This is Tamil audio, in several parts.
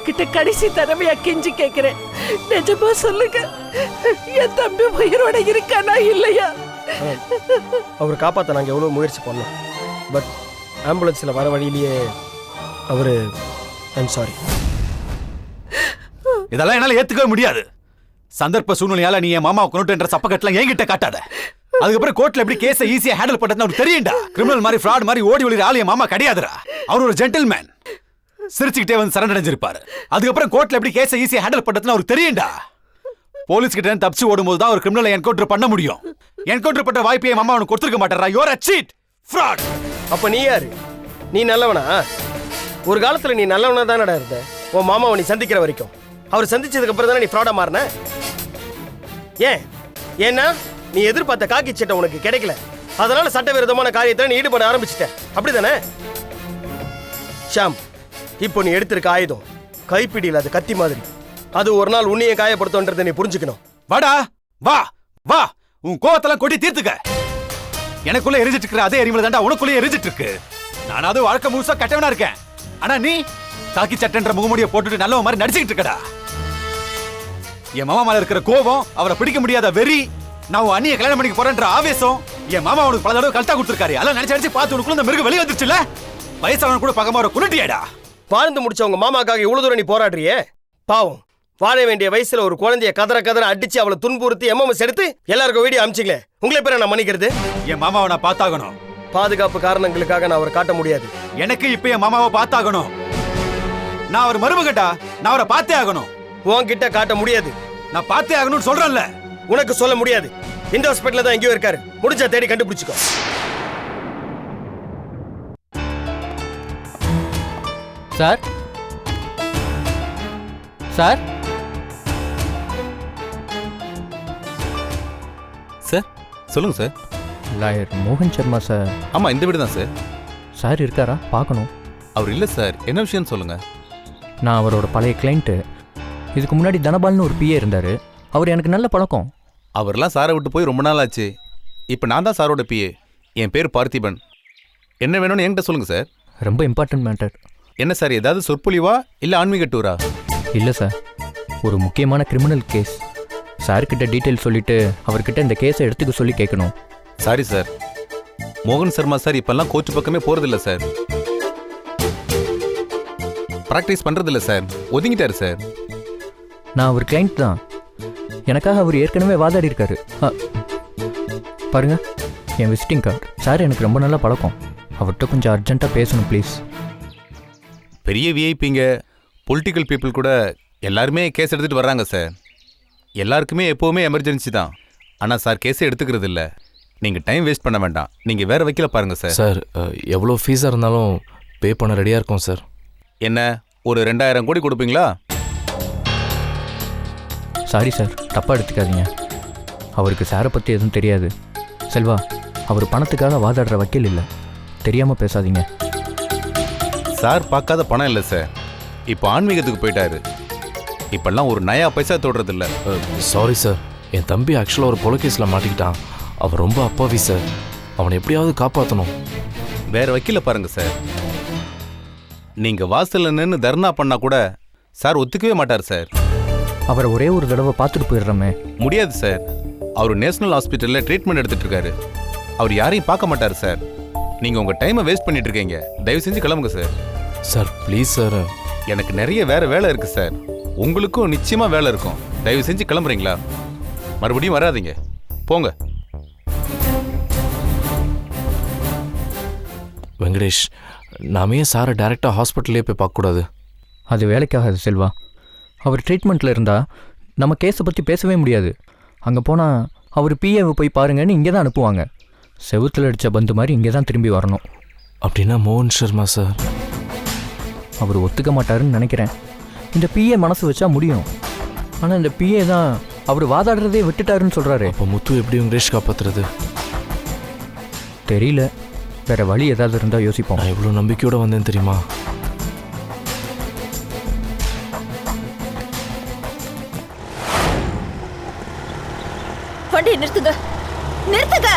உங்ககிட்ட கடைசி தடவையா கெஞ்சி கேட்கிறேன், நிஜமா சொல்லுங்க, என் தம்பி உயிரோட இருக்கானா இல்லையா? அவர் காப்பாற்ற நாங்கள் எவ்வளோ முயற்சி பண்ணோம். பட் ஆம்புலன்ஸில் வர வழியிலேயே அவரு ஐம் சாரி. இதெல்லாம் என்னால் ஏற்றுக்கவே முடியாது. சந்தர்ப்ப சூழ்நிலையால நீ என் மாமாவை கொண்டுன்ற சப்பக்கட்டெல்லாம் என்கிட்ட காட்டாத. அதுக்கப்புறம் கோர்ட்ல எப்படி கேஸை ஈஸியா ஹேண்டில் பண்றதுன்னு அவருக்கு தெரியும்டா. கிரிமினல் மாதிரி ஃப்ராட் மாதிரி ஓடி ஒளிற ஆள் என் மாமா கிடையாதுடா. அவர் ஒரு ஜென்டில்மேன். சிரிச்சுக்கிட்டே வந்து சரண் அடைஞ்சிருப்பாரு. அதுக்கப்புறம் கோர்ட்ல எப்படி கேஸை ஈஸியா ஹேண்டில் பண்றதுன்னு அவருக்கு தெரியும்டா. போலீஸ் கிட்ட தப்பிச்சு ஓடும்போது தான் ஒரு கிரிமினலை என்கவுண்டர் பண்ண முடியும். என்கவுண்டர் பண்ற வாய்ப்பை என் மாமா அவனுக்கு கொடுத்துருக்க மாட்டாரா. You are a cheat, fraud. அப்ப நீ யாரு? நீ நல்லவனா? ஒரு காலத்துல நீ நல்லவனா தானடா இருந்த. உன் மாமாவை நீ சந்திக்கிற வரைக்கும். அவர் சந்திச்சதுக்கு அப்புறம் தானே நீ ஃப்ராடா மாறின. ஏன்னா நீ எதிர்பார்த்த காக்கி சட்டை உனக்கு கிடைக்கல. அதனால சட்டவிரோதமான காரியத்தில் நீ ஈடுபட ஆரம்பிச்சிட்ட. அப்படிதானே ஷாம்? இப்போ நீ எடுத்திருக்க ஆயுதம் கைப்பிடியில் அது கத்தி மாதிரி. அது ஒரு நாள் உன்னையே காயப்படுத்தோன்றதை நீ புரிஞ்சுக்கணும். வாடா, வா வா, உன் கோவத்தெல்லாம் கொட்டி தீர்த்துக்க. எனக்குள்ள எரிஞ்சிட்டு இருக்கிற அதே எரிமலை தாண்டா உனக்குள்ளே எரிஞ்சிட்டு இருக்கு. நானாவது வாழ்க்கை முழுசா கட்டவனா இருக்கேன். ஆனா நீ காக்கி சட்டன்ற முகமுடியை போட்டுட்டு நல்லவ மாதிரி நடிச்சுக்கிட்டு இருக்கடா. என் மாமா மேல இருக்கிற கோபம், அவரை பிடிக்க முடியாத வெறி, நான் அண்ணிய கல்யாணம் பண்ணிக்க போறேன்ற ஆவேசம், என் மாமா அவனுக்கு பல தடவை கல்ட்டா கொடுத்துருக்காரு. அதெல்லாம் நினைச்சு பார்த்து உனக்குள்ள இந்த மிருகம் வெளியே வந்துருச்சுல. வயசானவன் கூட பக்கமா ஒரு குருட்டியாடா. வாழ்ந்து முடிச்சவங்க மாமாக்காக இவ்வளவு தூரம் நீ போராடுறியே. பாவம், வாழ வேண்டிய வயசுல ஒரு குழந்தைய கதற அடிச்சு அவளை துன்புறுத்தி எம்எம்எஸ் எடுத்து எல்லாருக்கும் வீடியோ அமிச்சிங்களே. உங்களை பேரை நான் மன்னிக்கிறது. என் மாமாவை நான் பார்த்தாகணும். பாதுகாப்பு காரணங்களுக்காக நான் அவரை காட்ட முடியாது. எனக்கு இப்ப என் மாமாவை பார்த்தாகணும். நான் அவர் மருமகட்டா, நான் அவரை பார்த்தே ஆகணும். உன்கிட்ட காட்ட முடியாது. நான் பார்த்தே ஆகணும்னு சொல்றேன்ல. உனக்கு சொல்ல முடியாது. இந்த ஹாஸ்பிட்டல்ல தான் எங்கேயோ இருக்காரு. முடிஞ்சா தேடி கண்டுபிடிச்சுக்கோ. சார் சார் சார் சொல்லுங்க சார். லாயர் மோகன் சர்மா சார். ஆமாம், இந்த வீடு தான் சார். சார் இருக்காரா? பார்க்கணும். அவர் இல்லை சார். என்ன விஷயம்னு சொல்லுங்க. நான் அவரோட பழைய கிளைண்ட்டு. இதுக்கு முன்னாடி தனபால்னு ஒரு பிஏ இருந்தார். அவர் எனக்கு நல்ல பழக்கம். அவர்லாம் சாரை விட்டு போய் ரொம்ப நாள் ஆச்சு. இப்போ நான் தான் சாரோட பிஏ. என் பேர் பார்த்திபன். என்ன வேணும்னு என்கிட்ட சொல்லுங்கள் சார். ரொம்ப இம்பார்ட்டன்ட் மேட்டர். என்ன சார், ஏதாவது சொற்பொழிவா இல்லை ஆன்மீக டூரா? இல்லை சார், ஒரு முக்கியமான கிரிமினல் கேஸ். சார்கிட்ட டீட்டெயில் சொல்லிவிட்டு அவர்கிட்ட இந்த கேஸை எடுத்துக்க சொல்லி கேட்கணும். சாரி சார், மோகன் சர்மா சார் இப்போல்லாம் கோச்சு பக்கமே போகிறதில்ல சார். ப்ராக்டிஸ் பண்ணுறதில்ல சார், ஒதுங்கிட்டார் சார். நான் அவர் கிளைண்ட் தான். எனக்காக அவர் ஏற்கனவே வாதாடி இருக்காரு. பாருங்க, என் விசிட்டிங் கார்டு. சார் எனக்கு ரொம்ப நல்ல பழக்கம். அவர்கிட்ட கொஞ்சம் அர்ஜென்ட்டாக பேசணும் ப்ளீஸ். பெரிய விஐபிங்க, பொலிட்டிக்கல் பீப்புள் கூட எல்லாருமே கேஸ் எடுத்துகிட்டு வர்றாங்க சார். எல்லாருக்குமே எப்போவுமே எமர்ஜென்சி தான். ஆனால் சார் கேஸே எடுத்துக்கிறது இல்லை. நீங்கள் டைம் வேஸ்ட் பண்ண வேண்டாம். நீங்கள் வேறு வைக்கல பாருங்கள் சார். சார், எவ்வளோ ஃபீஸாக இருந்தாலும் பே பண்ண ரெடியாக இருக்கோம் சார். என்ன, ஒரு 2000 கோடி கொடுப்பீங்களா? சாரி சார், தப்பாக எடுத்துக்காதீங்க. அவருக்கு சாரை பற்றி எதுவும் தெரியாது. செல்வா, அவர் பணத்துக்காக வாதாடுற வக்கீல் இல்லை. தெரியாமல் பேசாதீங்க. சார் பார்க்காத பணம் இல்லை சார். இப்போ ஆன்மீகத்துக்கு போயிட்டாரு. இப்பெல்லாம் ஒரு நயா பைசா தொடுறதில்ல. சாரி சார், என் தம்பி ஆக்சுவலாக ஒரு கொலைகேஸில் மாட்டிக்கிட்டான். அவன் ரொம்ப அப்பாவி சார். அவனை எப்படியாவது காப்பாற்றணும். வேற வக்கீல பாருங்க சார். நீங்கள் வாசலில் நின்று தர்ணா பண்ணால் கூட சார் ஒத்துக்கவே மாட்டார் சார். அவரை ஒரே ஒரு தடவை பார்த்துட்டு போயிடுறோமே. முடியாது சார். அவர் நேஷனல் ஹாஸ்பிட்டலில் ட்ரீட்மெண்ட் எடுத்துகிட்டு இருக்காரு. அவர் யாரையும் பார்க்க மாட்டார் சார். நீங்கள் உங்கள் டைமை வேஸ்ட் பண்ணிட்டு இருக்கீங்க. தயவு செஞ்சு கிளம்புங்க சார். Sir please sir. எனக்கு நிறைய வேறு வேலை இருக்குது சார். உங்களுக்கும் நிச்சயமாக வேலை இருக்கும். தயவு செஞ்சு கிளம்புறீங்களா? மறுபடியும் வராதீங்க, போங்க. வெங்கடேஷ், நாமே சாரை டைரெக்டாக ஹாஸ்பிட்டல்லே போய் பார்க்கக்கூடாது. அது வேலைக்காகாது செல்வா. அவர் ட்ரீட்மெண்ட்டில் இருந்தால் நம்ம கேஸை பற்றி பேசவே முடியாது. அங்கே போனால் அவர் பிஏவை போய் பாருங்கன்னு இங்கே தான் அனுப்புவாங்க. செவுத்தில் அடித்த பந்து மாதிரி இங்கே தான் திரும்பி வரணும். அப்படின்னா மோகன் சர்மா சார் அவர் ஒத்துக்க மாட்டாருன்னு நினைக்கிறேன். இந்த பிஏ மனசு வச்சா முடியும். ஆனால் இந்த பிஏ தான் அவர் வாதாடுறதே விட்டுட்டாருன்னு சொல்கிறாரு. அப்போ முத்து எப்படி வெங்கடேஷ் காப்பாற்றுறது? தெரியல. வேற வழி ஏதாவது இருந்தால் யோசிப்போம். நான் இவ்வளோ நம்பிக்கையோடு வந்தேன் தெரியுமா? வண்டியை நிறுத்துங்க, நிறுத்துங்க.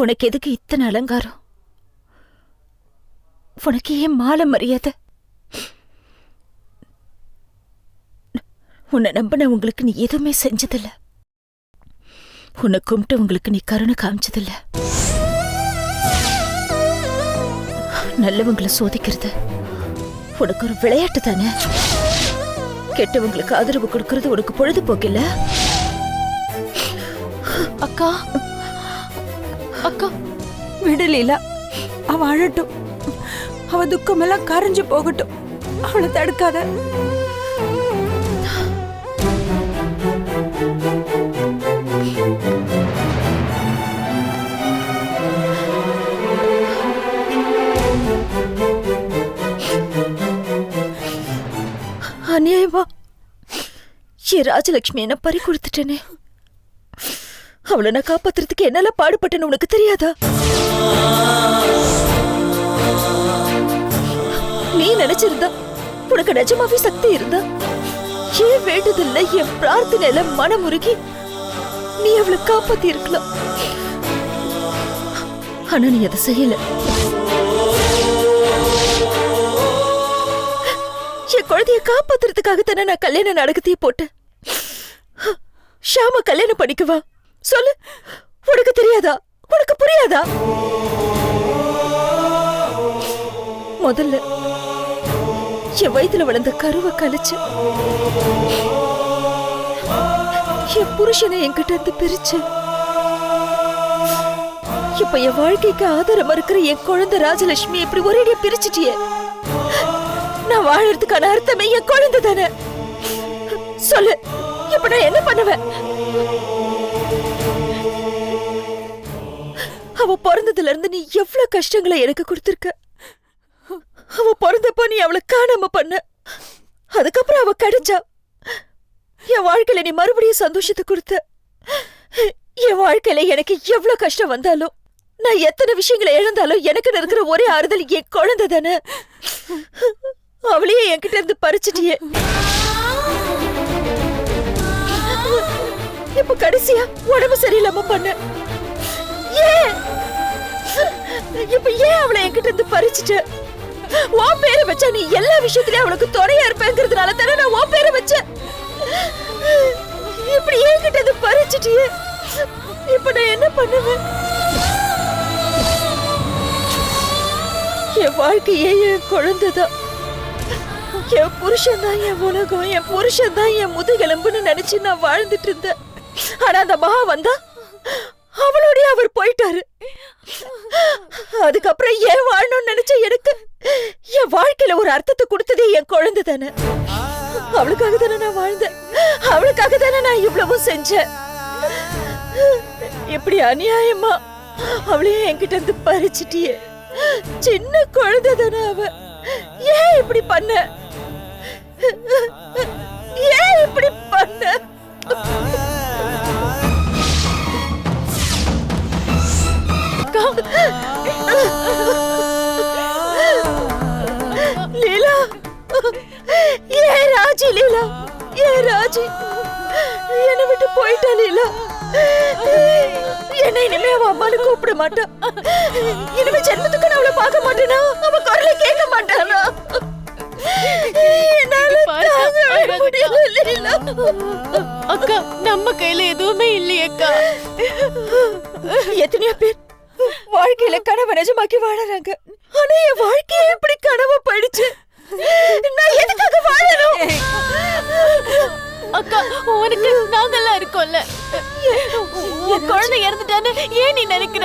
உனக்கு எதுக்கு இத்தனை அலங்காரம்? உனக்கு ஏன் மாலை மரியாதை? உன்னை நம்பின உங்களுக்கு நீ எதுவுமே செஞ்சதில்ல. உன்னை கும்பிட்டு உங்களுக்கு நீ கருணை காமிச்சதில்ல. நல்லவங்களை சோதிக்கிறது உனக்கு ஒரு விளையாட்டு தானே. கெட்டவங்களுக்கு ஆதரவு கொடுக்கறது உனக்கு பொழுதுபோக்கில்ல. அக்கா அக்கா விடு லீலா, அவ அழட்டும். அவ துக்கமெல்லாம் கரைஞ்சு போகட்டும். அவளை தடுக்காத. அநியாயமா என் ராஜலட்சுமி என்ன பறி கொடுத்துட்டேனே. அவளை நான் காப்பாத்துறதுக்கு என்னால பாடுபட்டேன்னு உனக்கு தெரியாதா? நீ நினைச்சிருந்தா, உனக்கு நிஜமாவே சக்தி இருந்தா, ஏன் வேண்டுதில்ல என் பிரார்த்தனையில மனமுருகி நீ அவளை காப்பாத்தி இருக்கலாம். ஆனா நீ அதை செய்யல. என் குழந்தைய காப்பாத்துறதுக்காக தானே நான் கல்யாண நாடகத்தையே போட்டேன். ஷாம கல்யாணம் பண்ணிக்குவா சொல்லு. உனக்கு தெரியாதா? உனக்கு புரியாதா? முதல்ல என் வயித்துல வளர்ந்த கருவை கழிச்சு என் புருஷனை என்கிட்ட இருந்து பிரிச்சு இப்ப என் வாழ்க்கைக்கு ஆதாரம் இருக்கிற என் குழந்தை ராஜலட்சுமி இப்படி ஒரேடியா பிரிச்சுட்டியே. நான் வாழறதுக்கான அர்த்தமே என் குழந்தை தானே. சொல்லு, இப்ப நான் என்ன பண்ணுவேன்? அவ பிறந்ததுல இருந்து நீ எவ்வளவு கஷ்டங்களை எனக்கு கொடுத்திருக்க. அவ பிறந்தப்போ நீ அவளை காணாம பண்ண. அதுக்கப்புறம் அவ கிடைச்சா. என் வாழ்க்கையில நீ மறுபடியும் சந்தோஷத்தை கொடுத்த. என் வாழ்க்கையில எனக்கு எவ்வளவு கஷ்டம் வந்தாலும், நான் எத்தனை விஷயங்களை இழந்தாலும் எனக்கு இருக்கிற ஒரே ஆறுதல் என் குழந்தை தானே. அவளையே என்கிட்ட இருந்து பறிச்சிட்டியே. இப்ப கடைசியா உடம்பு சரியில்லாம பண்ண. ஏன் இப்ப ஏன் அவளை என்கிட்ட இருந்து பறிச்சுட்ட? உன் பேரை வச்சா நீ எல்லா விஷயத்திலயும் அவளுக்கு துணையா இருப்பேங்கிறதுனால தானே நான் உன் பேரை வச்சேன். இப்படி என்கிட்ட இருந்து பறிச்சுட்டியே. இப்ப நான் என்ன பண்ணுவேன்? என் வாழ்க்கையே என் குழந்தைதான். என் புருஷன் தான் என் உலகம். என் புருஷன் தான் என் முதுகெலும்புன்னு நினைச்சு நான் வாழ்ந்துட்டு இருந்தேன். ஆனா அந்த மகா வந்தா அவளோடய அவர் போயிட்டாரு. அதுக்கப்புறம் ஏன் வாழணும்னு நினைச்ச எனக்கு என் வாழ்க்கையில ஒரு அர்த்தத்தை கொடுத்ததே என் குழந்தை தானே. அவளுக்காக தானே நான் வாழ்ந்தேன். அவளுக்காக தானே நான் இவ்வளவும் செஞ்சேன். எப்படி அநியாயமா அவளையே என்கிட்ட இருந்து பறிச்சிட்டியே. சின்ன குழந்தை தானே அவ. ஏன் இப்படி பண்ண? ஏன் இப்படி பண்ண? லீலா, ஏ ராஜி, லீலா, ஏ ராஜி, என்னை விட்டு போயிட்டா லீலா. என்ன இனிமே அவ அம்மானு கூப்பிட மாட்டா. இனிமே ஜென்மத்துக்கு நான் அவளை பார்க்க மாட்டேனா? அவ குரலை கேட்க மாட்டானா? அக்கா, நம்ம கையில எதுவுமே இல்லையக்கா. எத்தனையோ பேர் வாழ்க்கையில கனவை நிஜமாக்கி வாழறாங்க. ஆனா என் வாழ்க்கையே எப்படி கனவு போயிடுச்சு. நான் எதுக்காக வாழணும்? அக்கா, உனக்கு நாங்கெல்லாம் இருக்கோம்ல. உன் குழந்தை இறந்துட்டான்னு ஏன் நீ நினைக்கிற?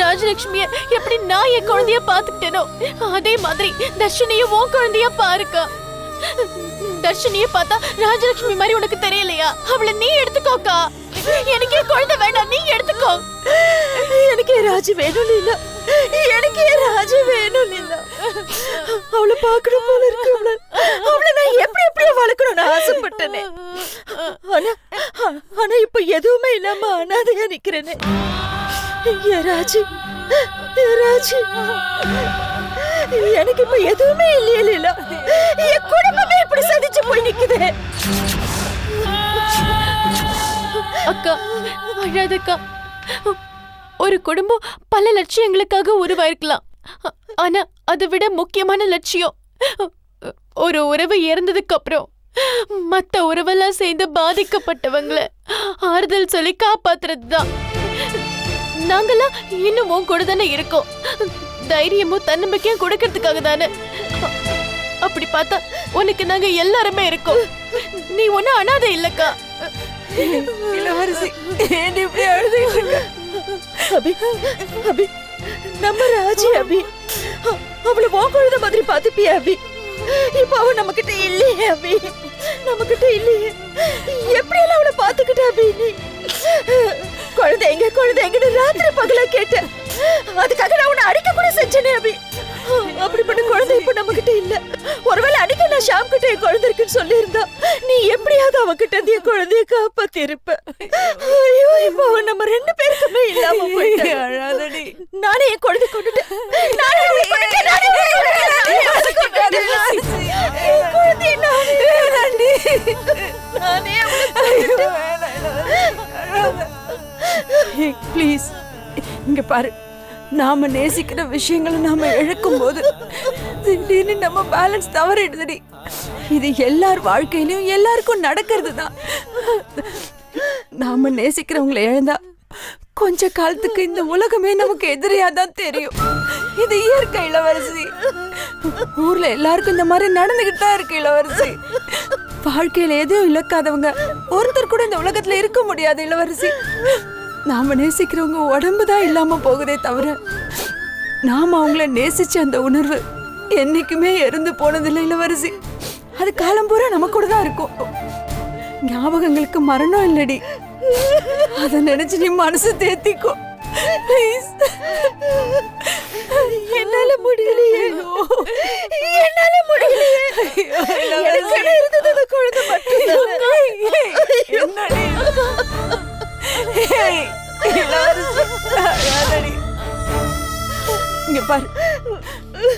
ராஜலட்சுமிய எப்படி நான் என் குழந்தைய பாத்துக்கிட்டேனோ அதே மாதிரி தர்ஷினியும் உன் குழந்தைய பாருக்கா. தர்ஷினிய பார்த்தா ராஜலட்சுமி மாதிரி உனக்கு தெரியலையா? அவளை நீ எடுத்துக்கோக்கா. எனக்கு குழந்தை வேண்டாம், நீ எடுத்துக்கோ. எனக்கு ராஜு வேணும் இல்ல. எனக்கு ராஜு வேணும் இல்ல. அவளை பார்க்கணும் போல இருக்கு. அவளை நான் எப்படி எப்படி வளர்க்கணும்னு ஆசைப்பட்டேனே. ஆனா இப்ப எதுவுமே இல்லாம அனாதையா நிக்கிறேனே. ராஜு, ராஜு, எனக்கு இப்ப எதுவுமே இல்லையில. என் குடும்பமே இப்படி சதிச்சு போய் நிக்குது. அக்கா, அழாதக்கா. ஒரு குடும்பம் பல லட்சியங்களுக்காக உருவாயிருக்கலாம். ஆனா அதை விட முக்கியமான லட்சியம் ஒரு உறவு இறந்ததுக்கு அப்புறம் மத்த உறவெல்லாம் சேர்ந்து பாதிக்கப்பட்டவங்களை ஆறுதல் சொல்லி காப்பாத்துறதுதான். நாங்கெல்லாம் இன்னும் உன் கூட தானே இருக்கோம், தைரியமும் தன்னம்பிக்கையும் கொடுக்கறதுக்காக தானே. அப்படி பார்த்தா உனக்கு நாங்க எல்லாருமே இருக்கோம். நீ ஒன்னும் அனாதை இல்லக்கா. இளவரசி ஏன் இப்படி அழுதுட்டு இருக்க? அபி அபி நம்ம ராஜி அபி, அவளை உன் குழந்தை மாதிரி பாத்துப்பியா அபி? இப்ப அவ நம்ம கிட்ட இல்லையே அபி, நம்ம கிட்ட இல்லையே. எப்படி எல்லாம் அவளை பாத்துக்கிட்ட அபி? நீ குழந்தைங்கன்னு ராத்திரி பகலா கேட்ட, அதுக்காக நான் உன்னை அடிக்க கூட செஞ்சேனே அபி. அப்படிப்பட்ட குழந்தை இப்ப நம்ம கிட்ட இல்ல. ஒருவேளை அன்னைக்கு நான் ஷாம் கிட்ட என் குழந்தை இருக்குன்னு சொல்லி இருந்தா நீ எப்படியாவது அவ கிட்ட இருந்து என் குழந்தைய காப்பாத்தி இருப்ப. ஐயோ, இப்ப அவன் நம்ம 2 பேருக்குமே இல்லாம போயிட்டாடி. நானே என் குழந்தை கொண்டுட்டேன். ப்ளீஸ் இங்க பாரு, நாம நேசிக்கிற விஷயங்களை நாம இழக்கும் போது திடீர்னு நம்ம பேலன்ஸ் தவறிடுதுடி. இது எல்லார் வாழ்க்கையிலும் எல்லாருக்கும் நடக்கிறது தான். நாம நேசிக்கிறவங்களை இழந்தா கொஞ்ச காலத்துக்கு இந்த உலகமே நமக்கு எதிரியாதான் தெரியும். இது இயற்கை இளவரசி. ஊர்ல எல்லாருக்கும் இந்த மாதிரி நடந்துகிட்டு தான் இருக்கு இளவரசி. வாழ்க்கையில எதையும் இழக்காதவங்க ஒருத்தர் கூட இந்த உலகத்துல இருக்க முடியாது இளவரசி. நாம நேசிக்கிறவங்க உடம்பு தான் இல்லாம போகுதே தவிர நாம அவங்கள நேசிச்ச அந்த உணர்வு என்னைக்குமே இறந்து போனதில்லை இளவரசி. அது காலம் பூரா நம்ம கூட தான் இருக்கும். ஞாபகங்களுக்கு மரணம் இல்லடி. அத நினைச்சு நீ மனசு தேத்திக்கோ ப்ளீஸ். என்னால முடியலையே, என்னால முடியலையே. எனக்கு இருந்தது குழந்தை மட்டும். இங்க பாரு,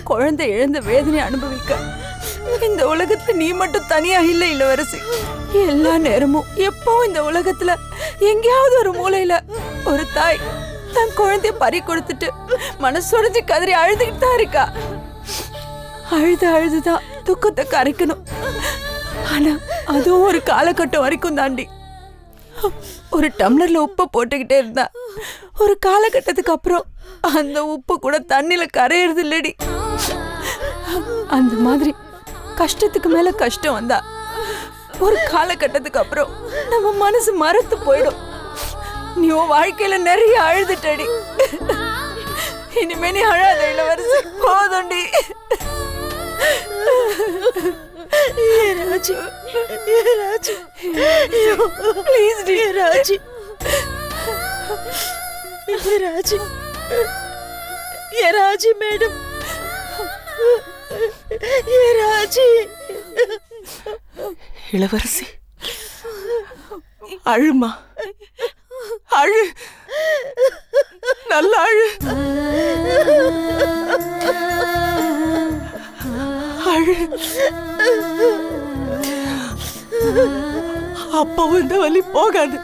குழந்தை இழந்த வேதனை அனுபவிக்க இந்த உலகத்துல நீ மட்டும் தனியா இல்ல இளவரசி. எல்லா நேரமும் எப்பவும் இந்த உலகத்துல எங்கேயாவது ஒரு மூலையில ஒரு தாய் தன் குழந்தைய பறி கொடுத்துட்டு மனசுடைஞ்சு கதறி அழுதுகிட்டு தான் இருக்கா. அழுதுதான் துக்கத்தை கரைக்கணும். ஆனா அதுவும் ஒரு காலகட்டம் வரைக்கும் தாண்டி. ஒரு டம்ளர்ல உப்பை போட்டுக்கிட்டே இருந்தா ஒரு காலகட்டத்துக்கு அப்புறம் அந்த உப்பு கூட தண்ணில கரையிறது இல்லடி. அந்த மாதிரி கஷ்டத்துக்கு மேல கஷ்டம் வந்தா ஒரு காலகட்டத்துக்கு அப்புறம் நம்ம மனசு மறத்து போயிடும். நீ உன் வாழ்க்கையில நிறைய அழுதுட்டடி. இனிமே நீ அழாத இளவரசி, போதும்டி. ராஜி, ராஜி, ப்ளீஸ் டி ராஜி, ராஜி, ராஜி மேடம், ராஜி. இளவரசி அழுமா, அழு, நல்லா அழு, அழு. அப்பவும் இந்த வலி போகாது,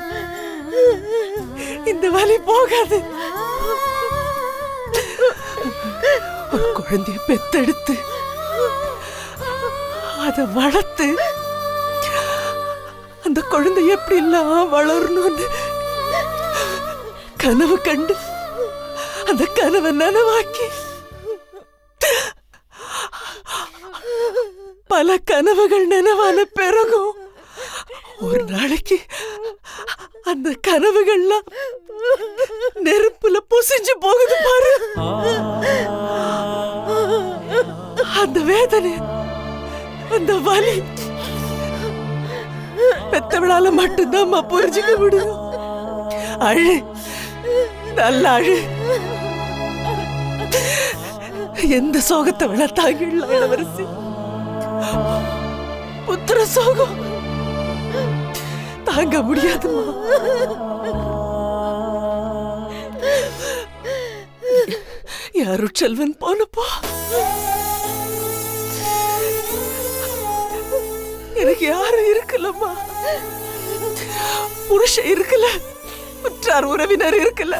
இந்த வலி போகாது. ஒரு குழந்தைய பெத்தெடுத்து அதை வளர்த்து அந்த குழந்தை எப்படி எல்லாம் வளரணும்னு கனவு கண்டு அந்த கனவை நனவாக்கி பல கனவுகள் நினைவான பிறகும் ஒரு நாளைக்கு அந்த கனவுகள்லாம் நெருப்புல பொசிஞ்சு போகுது பாரு. அந்த வேதனை, அந்த வலி பெத்தவளால மட்டும்தான் புரிஞ்சுக்க முடியும். அழு, நல்ல அழு. எந்த சோகத்தை விட தாங்கிடல இளவரசி. புத்திர சோகம் தாங்க முடியாதுமா. யாருச்செல்வன் போனப்போ எனக்கு யாரும் இருக்கலம்மா. புருஷன் இருக்கல, உற்றார் உறவினர் இருக்கல,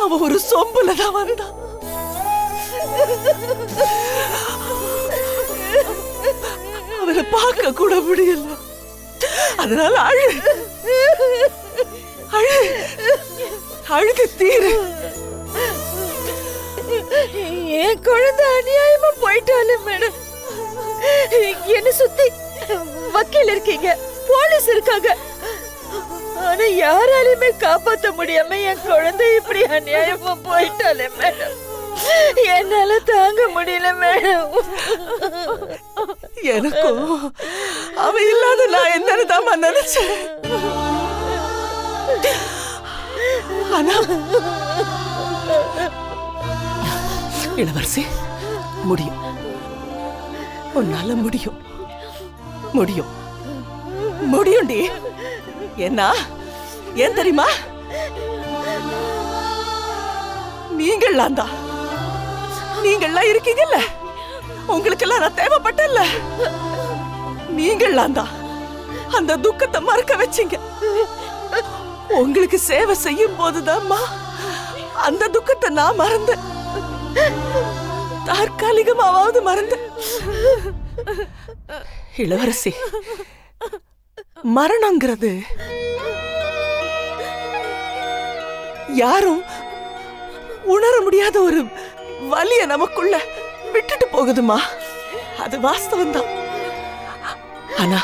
அவன் ஒரு சொம்புல தான் வந்தான். அவனை பார்க்க கூட முடியல. அதனால அழுக தீரு. என் குழந்தை அநியாயமா போயிட்டாலே மேடம். என்ன சுத்தி வக்கீல் இருக்கீங்க, போலீஸ் இருக்காங்க. ஆனா யாராலையுமே காப்பாத்த முடியாம என் குழந்தை இப்படி அநியாயமா போயிட்டாலே மேடம். என்னால தாங்க முடியல மேடம். எனக்கும் அவ இல்லாத நான் என்னன்னு நினைச்சேன். ஆனா இளவரசி, முடியும், உன்னால முடியும், முடியும், முடியும்டி. என்ன ஏன் தெரியுமா? நீங்கள்லாம் இருக்கீங்கல்ல, உங்களுக்கெல்லாம் நான் தேவைப்பட்டல. நீங்கள்லாம் தான் அந்த துக்கத்தை மறக்க வச்சீங்க. உங்களுக்கு சேவை செய்யும் போதுதான்மா அந்த துக்கத்தை நான் மறந்தேன். தற்காலிகமாவது மறந்தேன். இளவரசி, மரணங்கிறது யாரும் உணர முடியாத ஒரு வலிய நமக்குள்ள விட்டுட்டு போகுதுமா. அது வாஸ்தவம் தான். ஆனா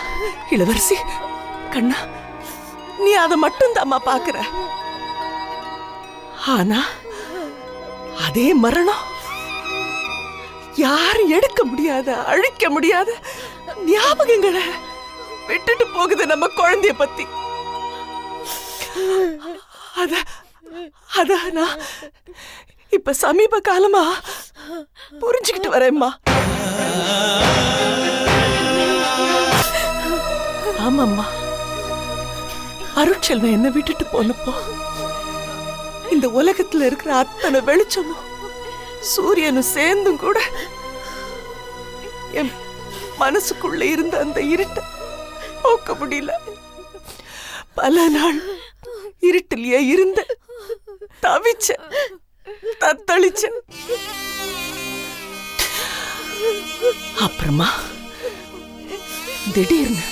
இளவரசி கண்ணா, நீ அதை மட்டும் தாம்மா பாக்குற. ஆனா அதே மரணம் யாரும் எடுக்க முடியாத, அழிக்க முடியாத ஞாபகங்களை விட்டுட்டு போகுது நம்ம குழந்தைய பத்தி. அத நான் இப்ப சமீப காலமா புரிஞ்சுக்கிட்டு வரேம்மா. ஆமாம்மா, அருட்செல்வன் என்ன விட்டுட்டு போனப்போ இந்த உலகத்துல இருக்கிற அத்தனை வெளிச்சமும் சூரியனும் சேர்ந்தும் கூட என் மனசுக்குள்ள இருந்த அந்த இருட்டை போக்க முடியல. பல நாள் இருட்டிலேயே இருந்த, தவிச்ச, தத்தளிச்ச. அப்புறமா திடீர்னு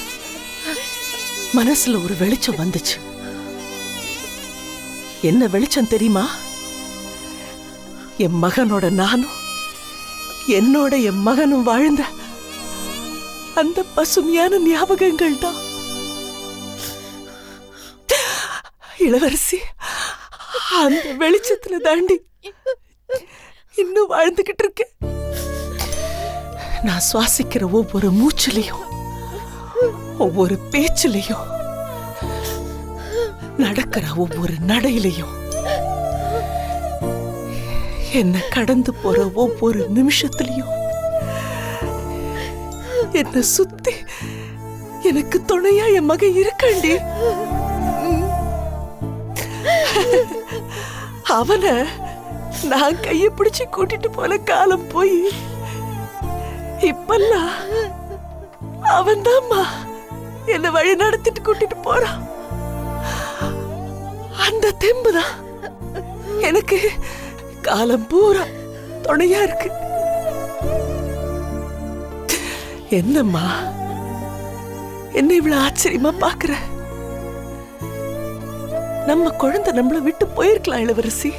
மனசுல ஒரு வெளிச்சம் வந்துச்சு. என்ன வெளிச்சம் தெரியுமா? என் மகனோட நானும் என்னோட என் மகனும் வாழ்ந்த அந்த பசுமையான ஞாபகங்கள் தான். இளவரசி, அந்த வெளிச்சத்துல தாண்டி இன்னும் வாழ்ந்துகிட்டு இருக்கேன். நான் சுவாசிக்கிற ஒவ்வொரு மூச்சிலையும், ஒவ்வொரு பேச்சிலையும், நடக்கிற ஒவ்வொரு நடையிலையும், என்ன கடந்து போற ஒவ்வொரு நிமிஷத்திலையும் என்ன சுத்தி எனக்கு துணையா என் மகன் இருக்காண்டி. அவனை நான் கையை பிடிச்சு கூட்டிட்டு போல காலம் போய் இப்பெல்லாம் அவன் தான்மா என்ன வழி நடத்திட்டு கூட்டிட்டு போறான். அந்த தெம்புதான் எனக்கு காலம் பூரா துணையா இருக்கு. என்னம்மா என்ன இவ்வளவு ஆச்சரியமா பாக்குற? நம்ம குழந்தை நம்மள விட்டு போயிருக்கலாம் இளவரசி.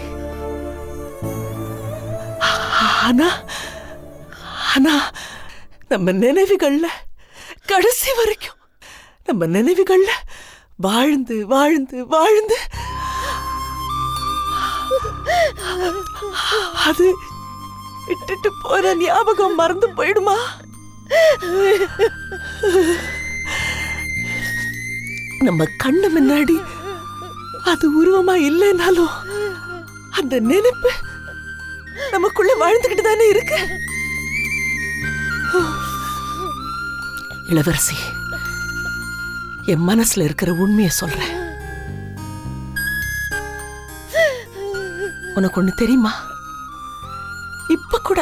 ஆனா ஆனா நம்ம நினைவுகள்ல கடைசி வரைக்கும் நம்ம நினைவுகள்ல வாழ்ந்து வாழ்ந்து வாழ்ந்து அது விட்டுட்டு போற ஞாபகம் மறந்து போயிடுமா? நம்ம கண்ணு முன்னாடி அது உருவமா இல்லைனாலும் அந்த நினைப்பு நமக்குள்ள வாழ்ந்துகிட்டு தானே இருக்கு. இளவரசி, என் மனசுல இருக்கிற உண்மையை சொல்றேன். உனக்கு ஒண்ணு தெரியுமா? இப்ப கூட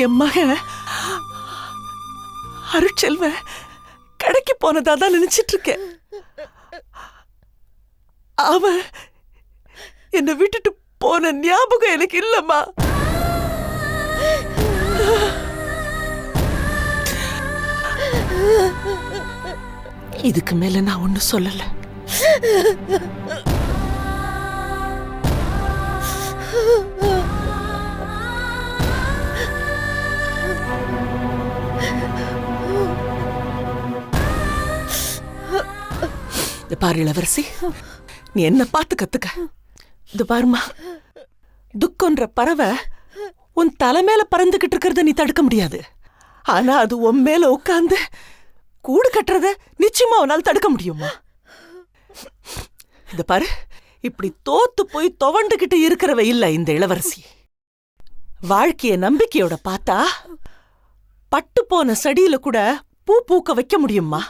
என் மகன் அருட்செல்வன் கடைக்கு போனதா தான் நினைச்சிட்டு இருக்கேன். அவன் என்னை விட்டுட்டு போன ஞாபகம் எனக்கு இல்லம்மா. இதுக்கு மேல நான் ஒன்னும் சொல்லல. இந்த பாரு இளவரசி, நீ என்ன பார்த்து கத்துக்க. இது பாருமா, துக்கம்ன்ற பறவை உன் தலை மேல பறந்துகிட்டு இருக்கிறத நீ தடுக்க முடியாது. ஆனா அது உன் மேல உட்கார்ந்து கூடு கட்டுறத நிச்சயமா உன்னால் தடுக்க முடியுமா? இந்த பாரு, இப்படி தோத்து போய் துவண்டுகிட்டு இருக்கிறவ இல்ல இந்த இளவரசி. வாழ்க்கைய நம்பிக்கையோட பார்த்தா பட்டு போன செடியில கூட பூ பூக்க வைக்க முடியுமா?